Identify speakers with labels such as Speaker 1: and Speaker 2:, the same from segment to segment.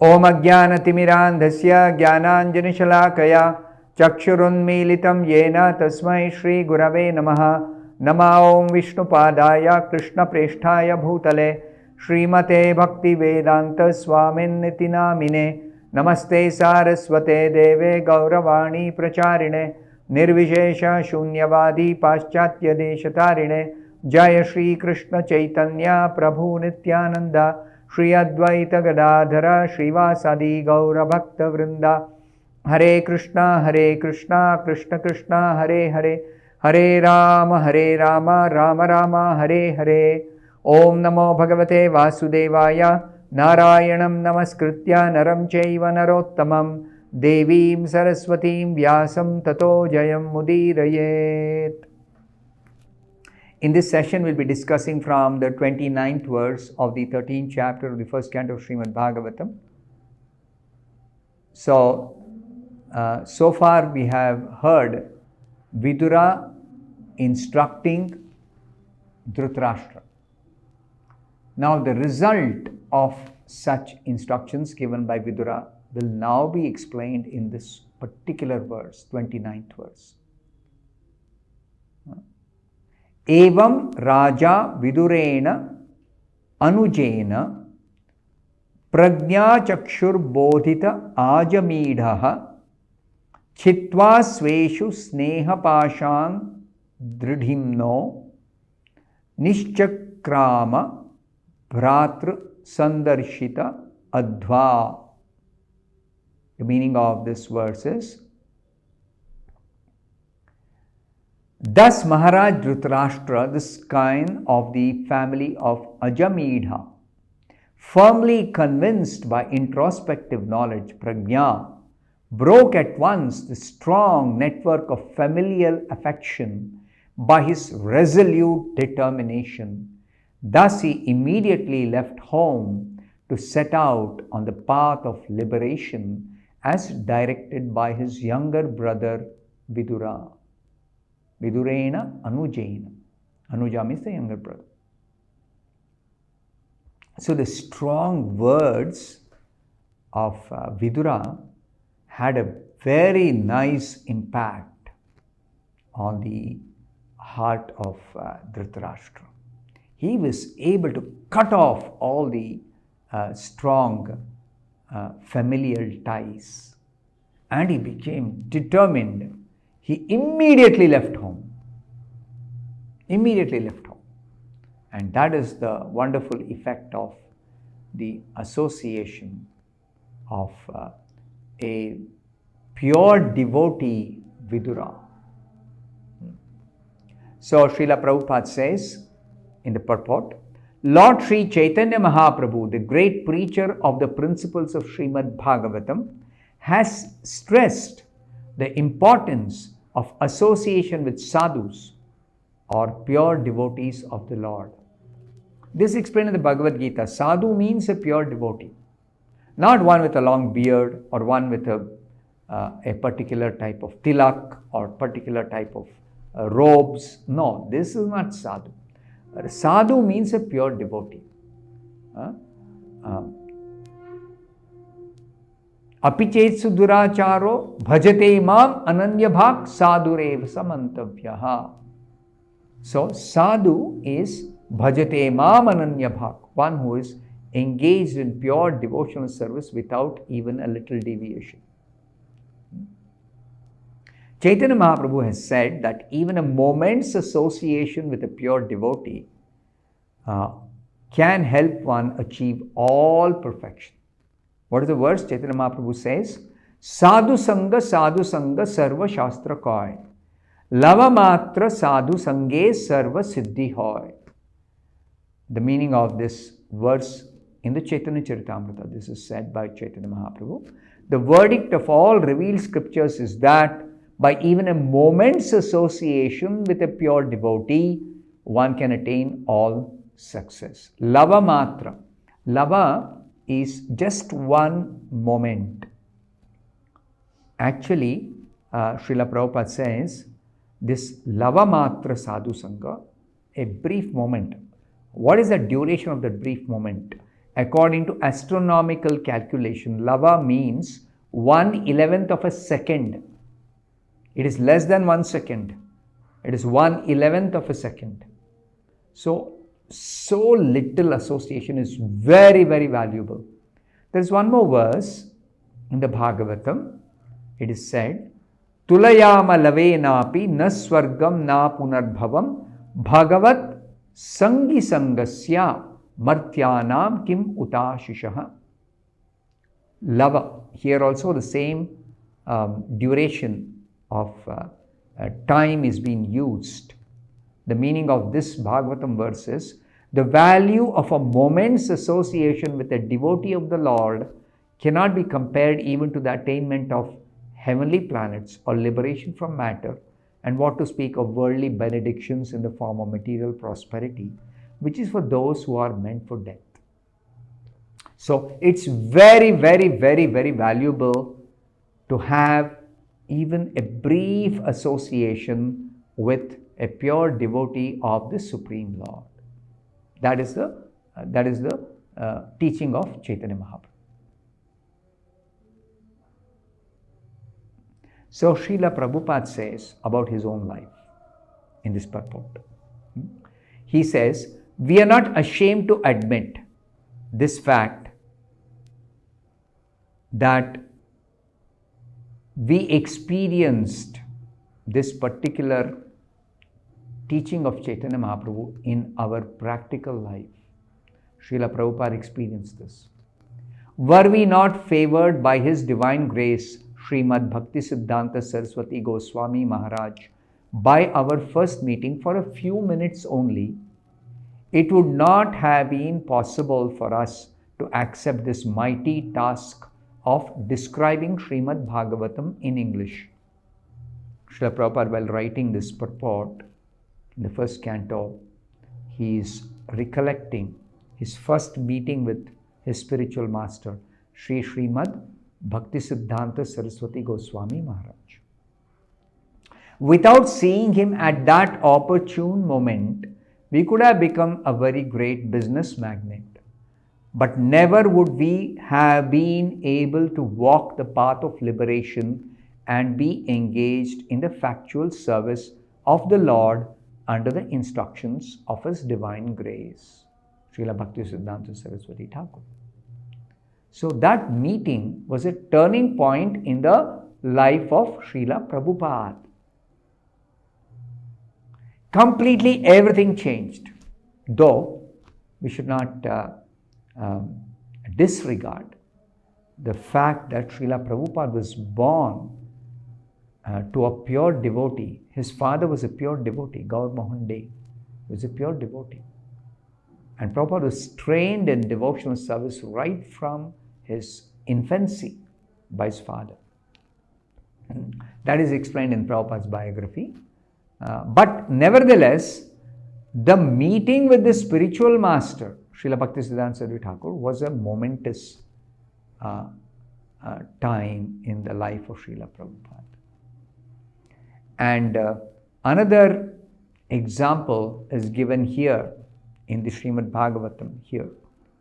Speaker 1: Om Ajnanatimirandhasya Jnananjanashalakaya Chakshurunmilitam Yena Tasmai Shri Gurave Namaha. Nama Om Vishnupadaya Krishna Presthaya Bhutale Srimate Bhaktivedanta Swamin Niti Namine. Namaste Saraswate Deve Gauravani Pracharine Nirvishesha Shunyavadi Paschatya Deshatarine. Jaya Shri Krishna Chaitanya Prabhu Nityananda Shri Advaita Gadadhara Srivasadi Gaura Bhakta Vrinda. Hare Krishna Krishna Krishna Hare Hare Hare Rama Rama Rama Hare Hare. Om Namo Bhagavate Vasudevaya. Narayanam Namaskritya Naram Chaiva Narottamam Devim Saraswatim Vyasam Tato Jayam Mudirayet. In this session, we'll be discussing from the 29th verse of the 13th chapter of the first canto of Srimad Bhagavatam. So far we have heard Vidura instructing Dhritarashtra. Now the result of such instructions given by Vidura will now be explained in this particular verse, 29th verse. Evam Raja Vidurena Anujena Prajna Chakshur Bodhita Ajamidhaha Chitva Sveshu Sneha Pashan Dridhimno Nishchakrama Bhratr Sandarshita Adva. The meaning of this verse is: thus Maharaj Dhritarashtra, the scion of the family of Ajamidha, firmly convinced by introspective knowledge, prajna, broke at once the strong network of familial affection by his resolute determination. Thus he immediately left home to set out on the path of liberation as directed by his younger brother Vidura. Vidurena Anujena. Anuja means the younger brother. So the strong words of Vidura had a very nice impact on the heart of Dhritarashtra. He was able to cut off all the strong familial ties, and he became determined. He immediately left home. And that is the wonderful effect of the association of a pure devotee Vidura. So Srila Prabhupada says in the purport, Lord Sri Chaitanya Mahaprabhu, the great preacher of the principles of Srimad Bhagavatam, has stressed the importance of association with sadhus or pure devotees of the Lord. This is explained in the Bhagavad Gita. Sadhu means a pure devotee, not one with a long beard or one with a particular type of tilak or particular type of robes. No, this is not sadhu. Sadhu means a pure devotee. Apichetsu duracharo bhajate mam ananya bhak sadhurev samantavyaha. So sadhu is bhajate mam ananya bhak, one who is engaged in pure devotional service without even a little deviation. Chaitanya Mahaprabhu has said that even a moment's association with a pure devotee can help one achieve all perfection. What is the verse? Chaitanya Mahaprabhu says, Sadhu Sangha Sarva Shastra Koy, Lava Matra Sadhu Sange Sarva Siddhi Hoy. The meaning of this verse in the Chaitanya Charitamrita, this is said by Chaitanya Mahaprabhu. The verdict of all revealed scriptures is that by even a moment's association with a pure devotee, one can attain all success. Lava Matra. Lava is just one moment. Actually, Srila Prabhupada says, this Lava Matra Sadhu Sangha, a brief moment. What is the duration of that brief moment? According to astronomical calculation, lava means 1/11th of a second. It is less than 1 second. It is 1/11th of a second. So little association is very, very valuable. There is one more verse in the Bhagavatam. It is said, Tulayama lavenapi na swargam na punarbhavam bhagavat sangi sangasya martyanam kim utashishaha. Lava. Here also the same duration of time is being used. The meaning of this Bhagavatam verse is, the value of a moment's association with a devotee of the Lord cannot be compared even to the attainment of heavenly planets or liberation from matter, and what to speak of worldly benedictions in the form of material prosperity, which is for those who are meant for death. So it's very, very, very, very valuable to have even a brief association with a pure devotee of the Supreme Lord. That is the teaching of Chaitanya Mahaprabhu. So Srila Prabhupada says about his own life in this purport. He says, we are not ashamed to admit this fact that we experienced this particular teaching of Chaitanya Mahaprabhu in our practical life. Srila Prabhupada experienced this. Were we not favored by his divine grace, Srimad Bhaktivedanta Saraswati Goswami Maharaj, by our first meeting for a few minutes only, it would not have been possible for us to accept this mighty task of describing Srimad Bhagavatam in English. Srila Prabhupada, while writing this purport in the first canto, he is recollecting his first meeting with his spiritual master, Srimad Bhaktisiddhanta Saraswati Goswami Maharaj. Without seeing him at that opportune moment, we could have become a very great business magnate. But never would we have been able to walk the path of liberation and be engaged in the factual service of the Lord under the instructions of His divine grace. Srila Bhaktisiddhanta Saraswati Thakur. So that meeting was a turning point in the life of Srila Prabhupada. Completely everything changed. Though we should not disregard the fact that Srila Prabhupada was born to a pure devotee. His father was a pure devotee, Gaur Mohan De was a pure devotee. And Prabhupada was trained in devotional service right from his infancy by his father. That is explained in Prabhupada's biography. But nevertheless, the meeting with the spiritual master, Srila Bhaktisiddhanta Saraswati Thakur, was a momentous time in the life of Srila Prabhupada. And another example is given here in the Srimad Bhagavatam here.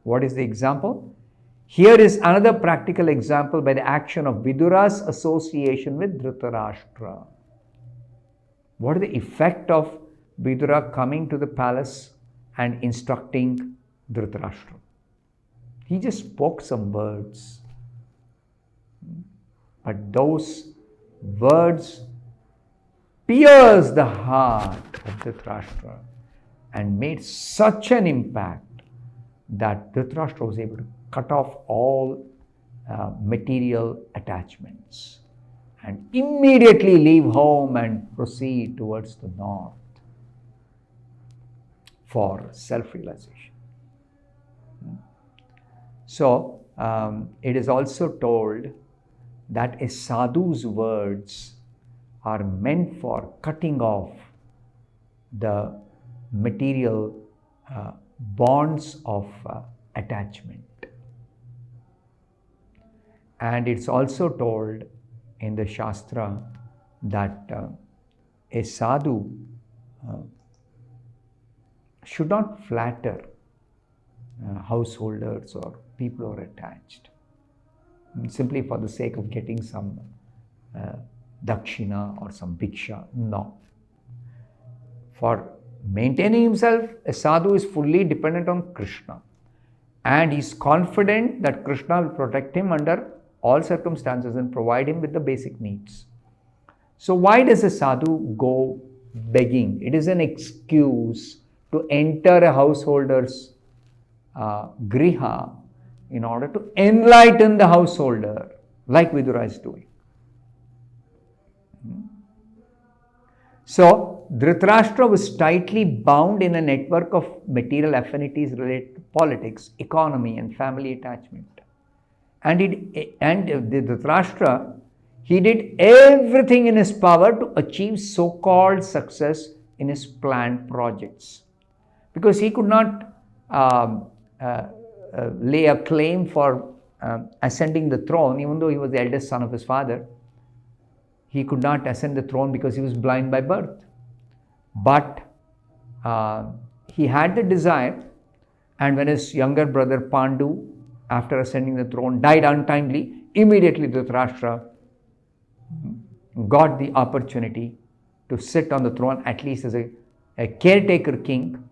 Speaker 1: What is the example? Here is another practical example by the action of Vidura's association with Dhritarashtra. What is the effect of Vidura coming to the palace and instructing Dhritarashtra? He just spoke some words. But those words pierced the heart of Dhritarashtra and made such an impact that Dhritarashtra was able to cut off all material attachments and immediately leave home and proceed towards the north for self-realization. So, it is also told that a sadhu's words are meant for cutting off the material bonds of attachment. And it's also told in the Shastra that a sadhu should not flatter householders or people who are attached, simply for the sake of getting some dakshina or some bhiksha. No. For maintaining himself, a sadhu is fully dependent on Krishna, and he is confident that Krishna will protect him under all circumstances and provide him with the basic needs. So why does a sadhu go begging? It is an excuse to enter a householder's griha in order to enlighten the householder, like Vidura is doing. So Dhritarashtra was tightly bound in a network of material affinities related to politics, economy and family attachment. And the Dhritarashtra, he did everything in his power to achieve so-called success in his planned projects. Because he could not lay a claim for ascending the throne, even though he was the eldest son of his father. He could not ascend the throne because he was blind by birth. But he had the desire, and when his younger brother Pandu, after ascending the throne, died untimely, immediately Dhritarashtra got the opportunity to sit on the throne, at least as a caretaker king.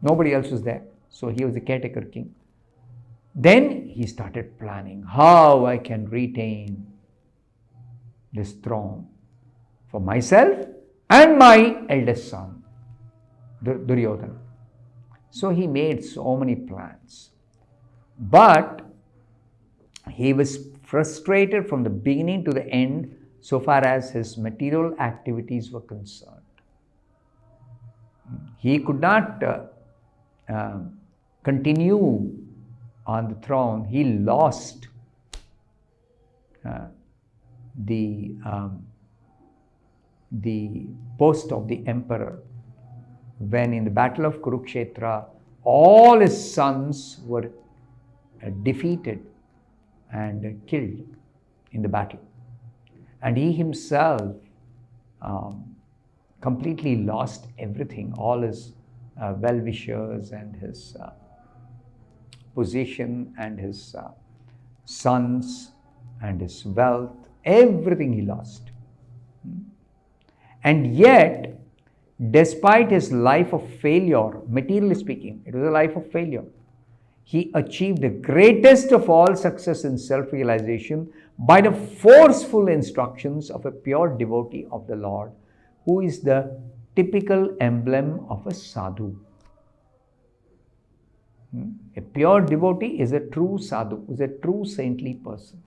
Speaker 1: Nobody else was there, so he was the caretaker king. Then he started planning how I can retain this throne for myself and my eldest son, Duryodhana. So he made so many plans. But he was frustrated from the beginning to the end so far as his material activities were concerned. He could not continue on the throne. He lost the post of the emperor when in the battle of Kurukshetra all his sons were defeated and killed in the battle, and he himself completely lost everything, all his well-wishers and his position and his sons and his wealth, everything he lost. And yet, despite his life of failure, materially speaking, it was a life of failure, he achieved the greatest of all success in self-realization by the forceful instructions of a pure devotee of the Lord, who is the typical emblem of a sadhu. A pure devotee is a true sadhu, is a true saintly person.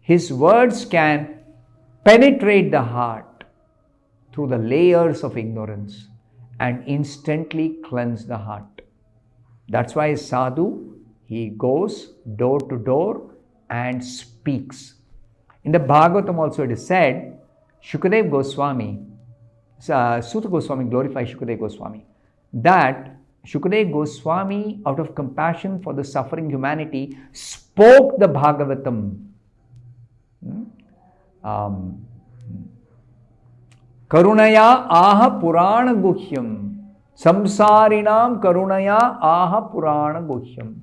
Speaker 1: His words can penetrate the heart through the layers of ignorance and instantly cleanse the heart. That's why a sadhu, he goes door to door and speaks. In the Bhagavatam also it is said, Shukadev Goswami, Suta Goswami glorifies Shukadev Goswami, that Shukadev Goswami, out of compassion for the suffering humanity, spoke the Bhagavatam. Karunaya aha Purana Guhyam. Samsarinam Karunaya aha Purana Guhyam.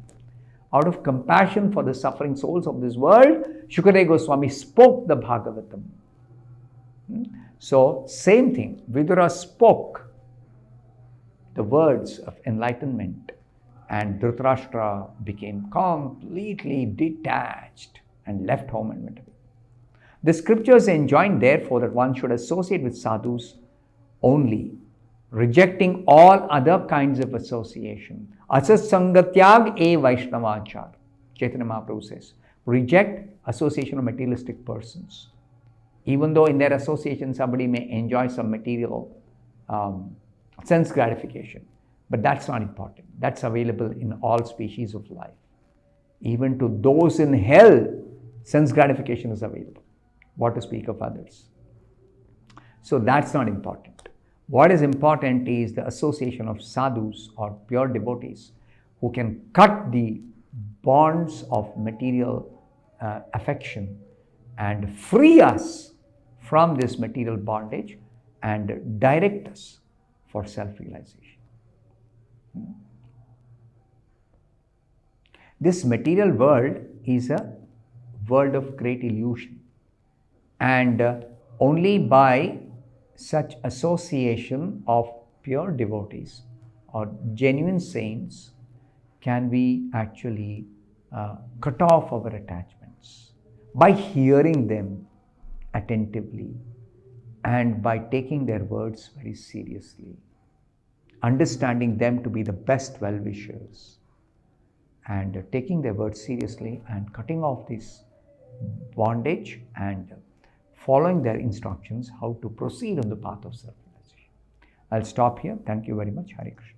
Speaker 1: Out of compassion for the suffering souls of this world, Shukadev Goswami spoke the Bhagavatam. So, same thing, Vidura spoke the words of enlightenment, and Dhritarashtra became completely detached and left home and went away. The scriptures enjoin therefore that one should associate with sadhus only, rejecting all other kinds of association. Asat sangatyag e Vaishnavachar. Chaitanya Mahaprabhu says, reject association of materialistic persons. Even though in their association somebody may enjoy some material sense gratification, but that's not important. That's available in all species of life. Even to those in hell, sense gratification is available. What to speak of others? So that's not important. What is important is the association of sadhus or pure devotees who can cut the bonds of material affection and free us from this material bondage and direct us for self-realization. This material world is a world of great illusion, and only by such association of pure devotees or genuine saints can we actually cut off our attachments by hearing them attentively and by taking their words very seriously, understanding them to be the best well-wishers, and taking their words seriously and cutting off this bondage and following their instructions how to proceed on the path of self-realization. I'll stop here. Thank you very much. Hare Krishna.